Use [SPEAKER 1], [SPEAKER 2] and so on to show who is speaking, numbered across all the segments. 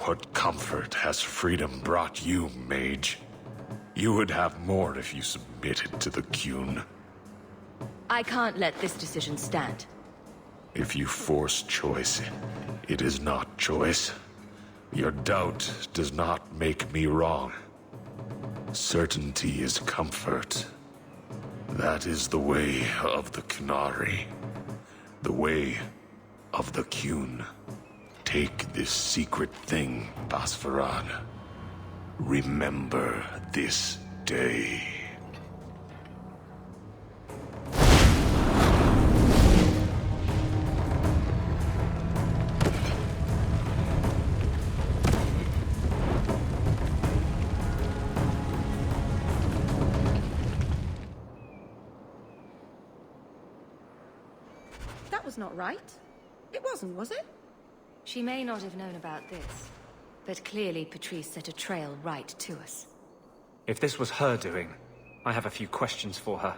[SPEAKER 1] What comfort has freedom brought you, mage? You would have more if you submitted to the Qun.
[SPEAKER 2] I can't let this decision stand.
[SPEAKER 1] If you force choice, it is not choice. Your doubt does not make me wrong. Certainty is comfort. That is the way of the Qunari. The way of the Qun. Take this secret thing, Bartrand. Remember this day.
[SPEAKER 3] That was not right. It wasn't, was it?
[SPEAKER 2] She may not have known about this, but clearly Petrice set a trail right to us.
[SPEAKER 4] If this was her doing, I have a few questions for her.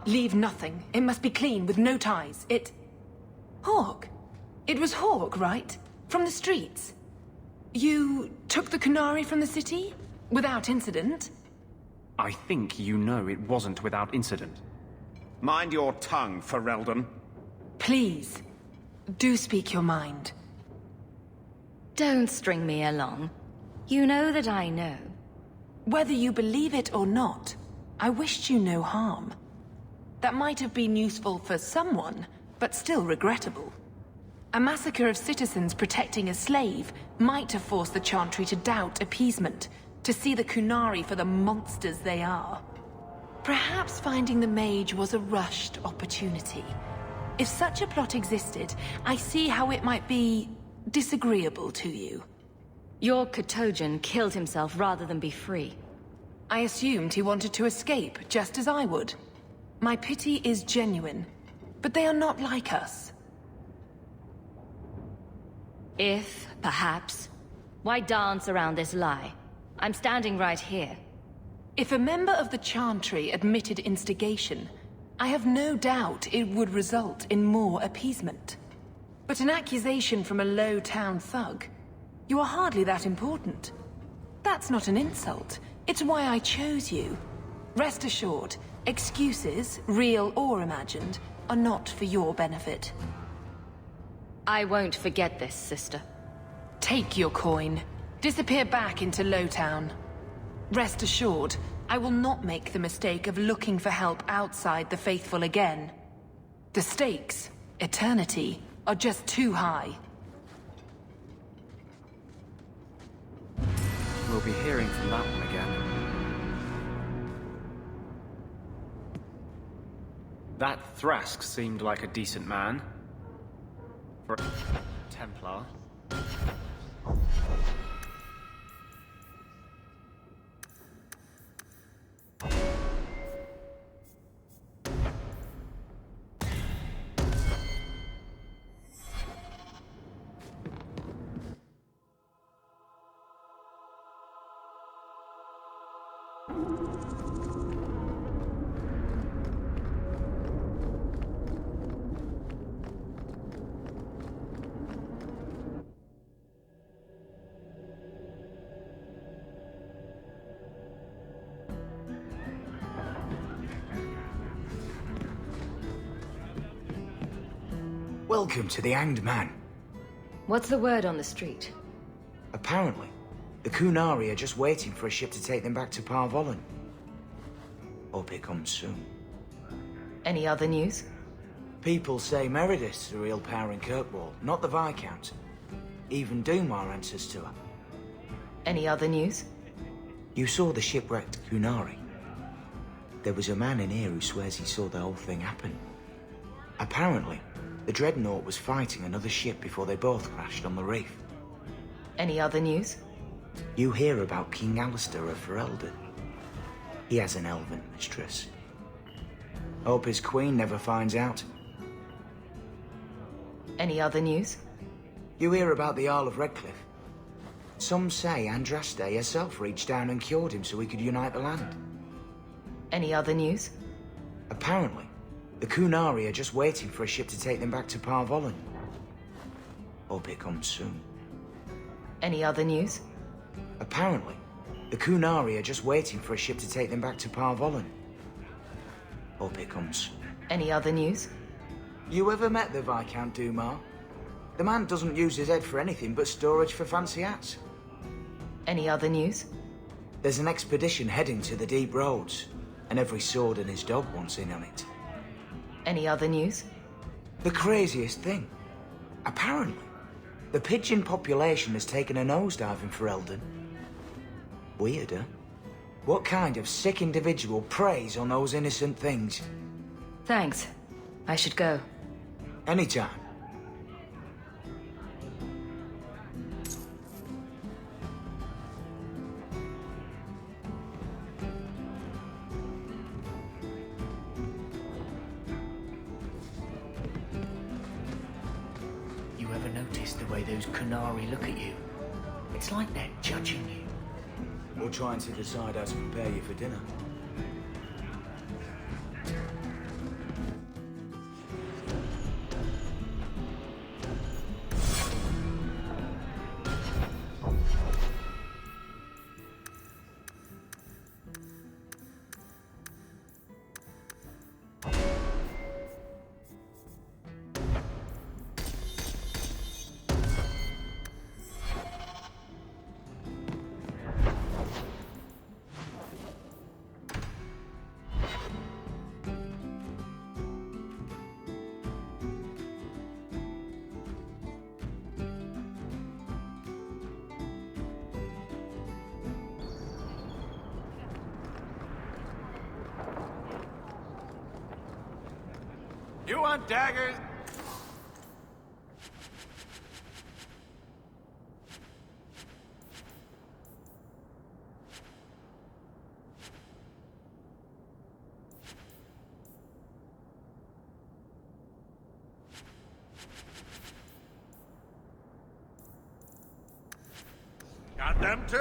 [SPEAKER 5] Leave nothing. It must be clean, with no ties. Hawk. It was Hawk, right? From the streets. You took the Qunari from the city? Without incident?
[SPEAKER 4] I think you know it wasn't without incident.
[SPEAKER 6] Mind your tongue, Ferelden.
[SPEAKER 5] Please, do speak your mind.
[SPEAKER 2] Don't string me along. You know that I know.
[SPEAKER 5] Whether you believe it or not, I wished you no harm. That might have been useful for someone, but still regrettable. A massacre of citizens protecting a slave might have forced the Chantry to doubt appeasement, to see the Qunari for the monsters they are. Perhaps finding the mage was a rushed opportunity. If such a plot existed, I see how it might be disagreeable to you.
[SPEAKER 2] Your Katojan killed himself rather than be free.
[SPEAKER 5] I assumed he wanted to escape, just as I would. My pity is genuine, but they are not like us.
[SPEAKER 2] If, perhaps, why dance around this lie? I'm standing right here.
[SPEAKER 5] If a member of the Chantry admitted instigation, I have no doubt it would result in more appeasement. But an accusation from a low-town thug, you are hardly that important. That's not an insult. It's why I chose you. Rest assured, excuses, real or imagined, are not for your benefit.
[SPEAKER 2] I won't forget this, sister.
[SPEAKER 5] Take your coin. Disappear back into Lowtown. Rest assured, I will not make the mistake of looking for help outside the Faithful again. The stakes, eternity, are just too high.
[SPEAKER 4] We'll be hearing from that one again. That Thrask seemed like a decent man. For a Templar.
[SPEAKER 7] Welcome to the Hanged Man.
[SPEAKER 2] What's the word on the street?
[SPEAKER 7] Apparently, the Kunari are just waiting for a ship to take them back to Parvolan. Hope it comes soon.
[SPEAKER 2] Any other news?
[SPEAKER 7] People say Meredith's the real power in Kirkwall, not the Viscount. Even Dumar answers to her.
[SPEAKER 2] Any other news?
[SPEAKER 7] You saw the shipwrecked Kunari. There was a man in here who swears he saw the whole thing happen. Apparently, the Dreadnought was fighting another ship before they both crashed on the reef.
[SPEAKER 2] Any other news?
[SPEAKER 7] You hear about King Alistair of Ferelden. He has an elven mistress. Hope his queen never finds out.
[SPEAKER 2] Any other news?
[SPEAKER 7] You hear about the Jarl of Redcliffe. Some say Andraste herself reached down and cured him so he could unite the land.
[SPEAKER 2] Any other news?
[SPEAKER 7] Apparently, the Kunari are just waiting for a ship to take them back to Parvolan. Hope it comes soon.
[SPEAKER 2] Any other news?
[SPEAKER 7] Apparently, the Kunari are just waiting for a ship to take them back to Parvolan. Hope it comes soon.
[SPEAKER 2] Any other news?
[SPEAKER 7] You ever met the Viscount Dumar? The man doesn't use his head for anything but storage for fancy hats.
[SPEAKER 2] Any other news?
[SPEAKER 7] There's an expedition heading to the deep roads, and every sword and his dog wants in on it.
[SPEAKER 2] Any other news?
[SPEAKER 7] The craziest thing. Apparently, the pigeon population has taken a nosedive in Ferelden. Weird, huh? What kind of sick individual preys on those innocent things?
[SPEAKER 2] Thanks. I should go.
[SPEAKER 7] Anytime.
[SPEAKER 8] You ever notice the way those Kunari look at you? It's like they're judging you.
[SPEAKER 7] Or trying to decide how to prepare you for dinner.
[SPEAKER 6] You want daggers? Got them too.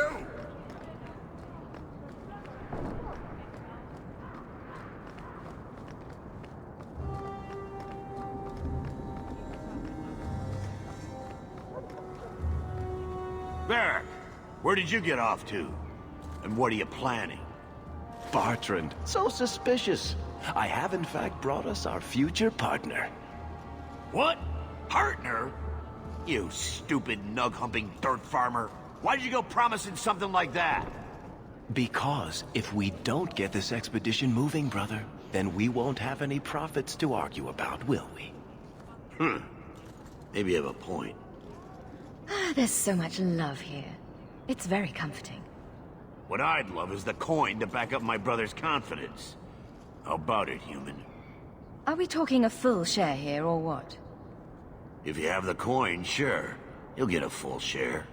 [SPEAKER 9] Barrack, where did you get off to? And what are you planning?
[SPEAKER 10] Bartrand, so suspicious. I have in fact brought us our future partner.
[SPEAKER 9] What? Partner? You stupid nug-humping dirt farmer. Why did you go promising something like that?
[SPEAKER 10] Because if we don't get this expedition moving, brother, then we won't have any profits to argue about, will we?
[SPEAKER 9] Maybe you have a point.
[SPEAKER 2] There's so much love here. It's very comforting.
[SPEAKER 9] What I'd love is the coin to back up my brother's confidence. How about it, human?
[SPEAKER 2] Are we talking a full share here, or what?
[SPEAKER 9] If you have the coin, sure. You'll get a full share.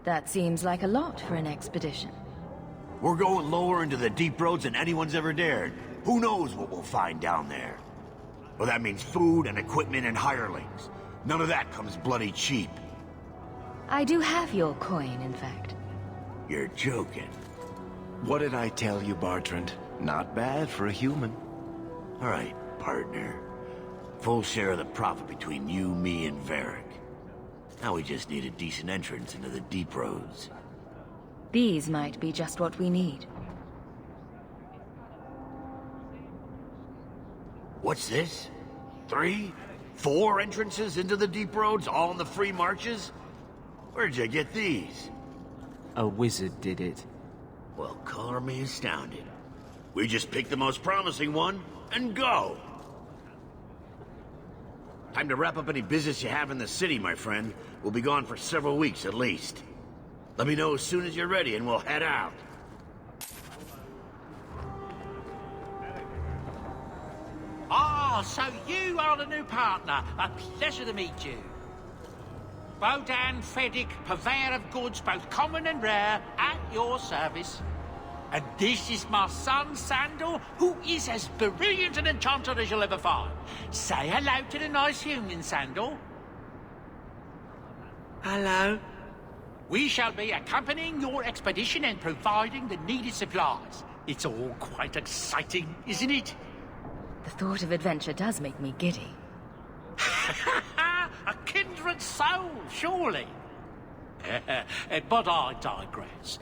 [SPEAKER 2] That seems like a lot for an expedition.
[SPEAKER 9] We're going lower into the deep roads than anyone's ever dared. Who knows what we'll find down there? Well, that means food and equipment and hirelings. None of that comes bloody cheap.
[SPEAKER 2] I do have your coin, in fact.
[SPEAKER 9] You're joking.
[SPEAKER 10] What did I tell you, Bartrand? Not bad for a human.
[SPEAKER 9] All right, partner. Full share of the profit between you, me, and Varric. Now we just need a decent entrance into the deep roads.
[SPEAKER 2] These might be just what we need.
[SPEAKER 9] What's this? 3? 4 entrances into the deep roads, all in the free marches? Where'd you get these?
[SPEAKER 4] A wizard did it.
[SPEAKER 9] Well, color me astounded. We just pick the most promising one and go. Time to wrap up any business you have in the city, my friend. We'll be gone for several weeks at least. Let me know as soon as you're ready and we'll head out.
[SPEAKER 6] Ah, so you are the new partner. A pleasure to meet you. Bodan Fedic, purveyor of goods, both common and rare, at your service. And this is my son, Sandal, who is as brilliant an enchanter as you'll ever find. Say hello to the nice human, Sandal.
[SPEAKER 8] Hello.
[SPEAKER 6] We shall be accompanying your expedition and providing the needed supplies. It's all quite exciting, isn't it?
[SPEAKER 2] The thought of adventure does make me giddy.
[SPEAKER 6] A kindred soul, surely. But I digress.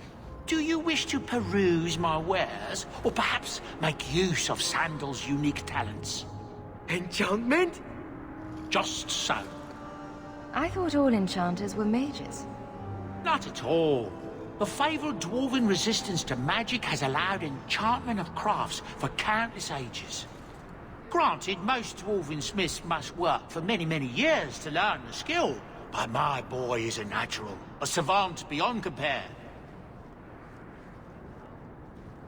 [SPEAKER 6] Do you wish to peruse my wares, or perhaps make use of Sandal's unique talents?
[SPEAKER 8] Enchantment?
[SPEAKER 6] Just so.
[SPEAKER 2] I thought all enchanters were mages.
[SPEAKER 6] Not at all. The fabled dwarven resistance to magic has allowed enchantment of crafts for countless ages. Granted, most dwarven smiths must work for many, many years to learn the skill, but my boy is a natural, a savant beyond compare.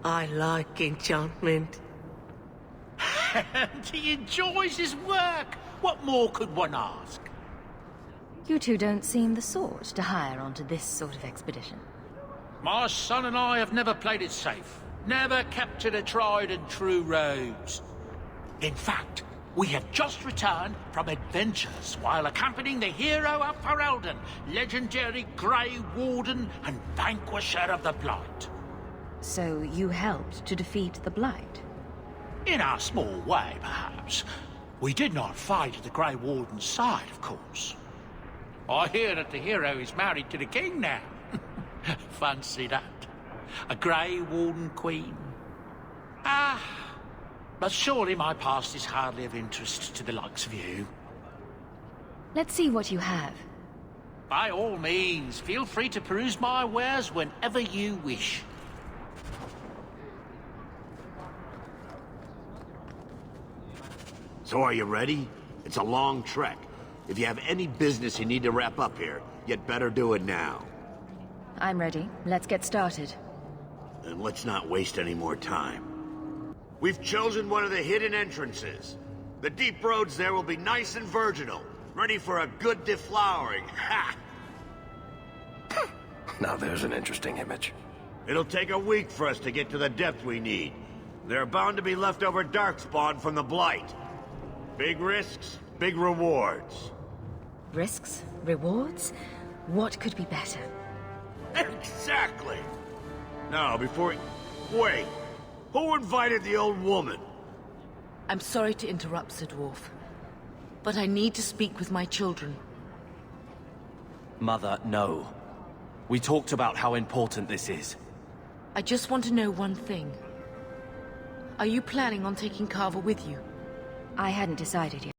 [SPEAKER 8] I like enchantment.
[SPEAKER 6] And he enjoys his work. What more could one ask?
[SPEAKER 2] You two don't seem the sort to hire onto this sort of expedition.
[SPEAKER 6] My son and I have never played it safe. Never kept to the tried and true roads. In fact, we have just returned from adventures while accompanying the hero of Ferelden, legendary Grey Warden and vanquisher of the Blight.
[SPEAKER 2] So you helped to defeat the Blight?
[SPEAKER 6] In our small way, perhaps. We did not fight at the Grey Warden's side, of course. I hear that the hero is married to the king now. Fancy that. A Grey Warden queen. But surely my past is hardly of interest to the likes of you.
[SPEAKER 2] Let's see what you have.
[SPEAKER 6] By all means, feel free to peruse my wares whenever you wish.
[SPEAKER 9] So are you ready? It's a long trek. If you have any business you need to wrap up here, you'd better do it now.
[SPEAKER 2] I'm ready. Let's get started.
[SPEAKER 9] Then let's not waste any more time. We've chosen one of the hidden entrances. The deep roads there will be nice and virginal, ready for a good deflowering. Ha!
[SPEAKER 10] Now there's an interesting image.
[SPEAKER 9] It'll take a week for us to get to the depth we need. There are bound to be leftover darkspawn from the Blight. Big risks, big rewards.
[SPEAKER 2] Risks? Rewards? What could be better?
[SPEAKER 9] Exactly! Now, before... Wait! Who invited the old woman?
[SPEAKER 11] I'm sorry to interrupt, Sir Dwarf, but I need to speak with my children.
[SPEAKER 4] Mother, no. We talked about how important this is.
[SPEAKER 11] I just want to know one thing. Are you planning on taking Carver with you?
[SPEAKER 2] I hadn't decided yet.